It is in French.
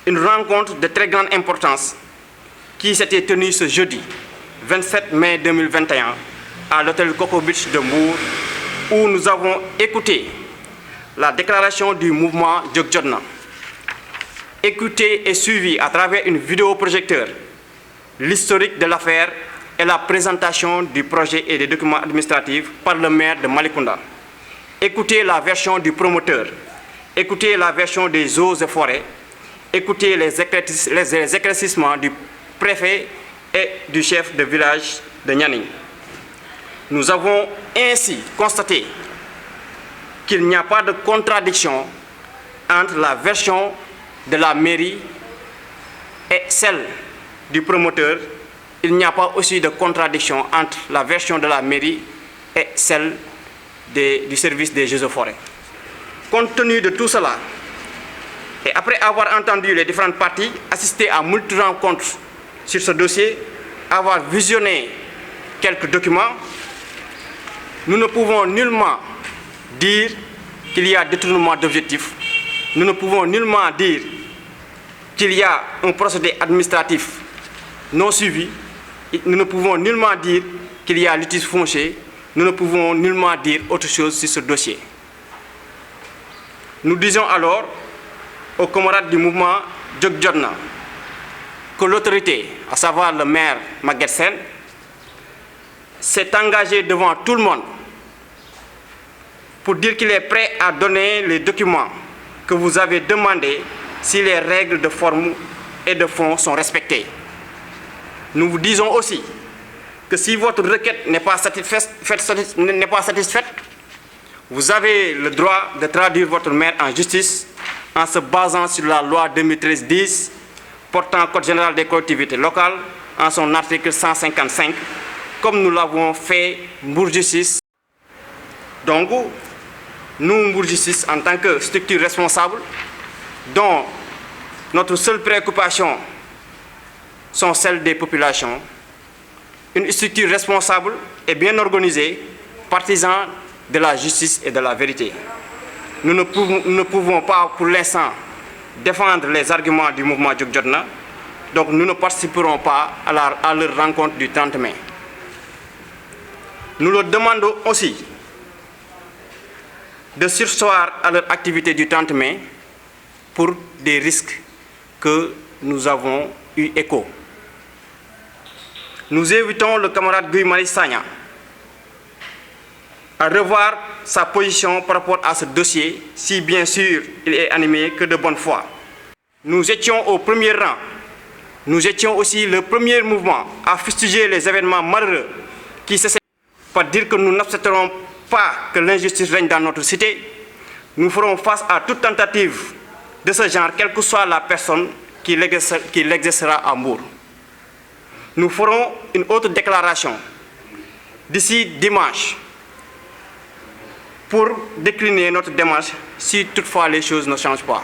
une rencontre de très grande importance qui s'était tenue ce jeudi 27 mai 2021 à l'hôtel Coco Beach de Mbour, où nous avons écouté la déclaration du mouvement Jog Jotna, écouté et suivi à travers une vidéoprojecteur l'historique de l'affaire et la présentation du projet et des documents administratifs par le maire de Malicounda, écouté la version du promoteur, écouter la version des eaux et forêts, écouter les éclaircissements du préfet et du chef de village de Nianing. Nous avons ainsi constaté qu'il n'y a pas de contradiction entre la version de la mairie et celle du promoteur. Il n'y a pas aussi de contradiction entre la version de la mairie et celle du service des Jeux et Forêts. Compte tenu de tout cela, et après avoir entendu les différentes parties, assisté à multiples rencontres sur ce dossier, avoir visionné quelques documents, nous ne pouvons nullement dire qu'il y a détournement d'objectifs. Nous ne pouvons nullement dire qu'il y a un procédé administratif non suivi. Nous ne pouvons nullement dire qu'il y a litige foncier. Nous ne pouvons nullement dire autre chose sur ce dossier. Nous disons alors aux camarades du mouvement Jog Jotna que l'autorité, à savoir le maire Maguette Sène, s'est engagé devant tout le monde pour dire qu'il est prêt à donner les documents que vous avez demandés si les règles de forme et de fond sont respectées. Nous vous disons aussi que si votre requête n'est pas satisfaite, vous avez le droit de traduire votre maire en justice en se basant sur la loi 2013-10 portant Code général des collectivités locales en son article 155, comme nous l'avons fait Mbour Justice. Donc, nous, Mbour Justice, en tant que structure responsable, dont notre seule préoccupation sont celles des populations, une structure responsable et bien organisée, partisan de la justice et de la vérité. Nous ne pouvons pas, pour l'instant, défendre les arguments du mouvement Jog Jotna, donc nous ne participerons pas à leur rencontre du 30 mai. Nous leur demandons aussi de surseoir à leur activité du 30 mai pour des risques que nous avons eu écho. Nous invitons le camarade Guy Marius Sagna à revoir sa position par rapport à ce dossier, si bien sûr il est animé que de bonne foi. Nous étions au premier rang. Nous étions aussi le premier mouvement à fustiger les événements malheureux qui se par dire que nous n'accepterons pas que l'injustice règne dans notre cité. Nous ferons face à toute tentative de ce genre, quelle que soit la personne qui l'exercera à Mbour. Nous ferons une autre déclaration d'ici dimanche pour décliner notre démarche si toutefois les choses ne changent pas.